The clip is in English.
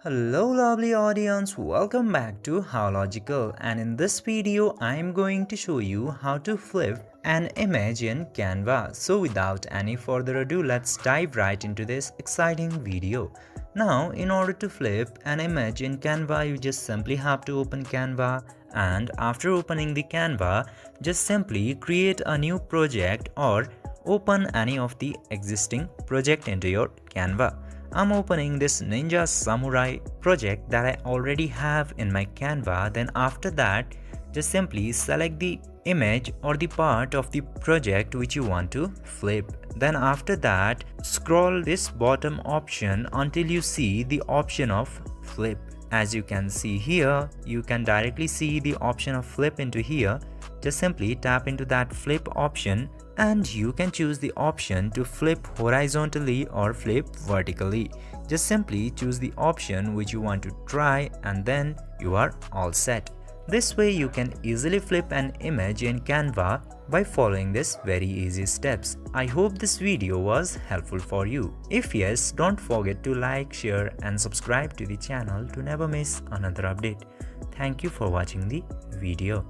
Hello lovely audience, welcome back to How Logical, and in this video I am going to show you how to flip an image in Canva. So without any further ado, let's dive right into this exciting video. Now in order to flip an image in Canva, you just simply have to open Canva, and after opening the Canva, just simply create a new project or open any of the existing project into your Canva. I'm opening this Ninja Samurai project that I already have in my Canva. Then after that, just simply select the image or the part of the project which you want to flip. Then after that, scroll this bottom option until you see the option of flip. As you can see here, you can directly see the option of flip into here. Just simply tap into that flip option and you can choose the option to flip horizontally or flip vertically. Just simply choose the option which you want to try and then you are all set. This way you can easily flip an image in Canva by following these very easy steps. I hope this video was helpful for you. If yes, don't forget to like, share and subscribe to the channel to never miss another update. Thank you for watching the video.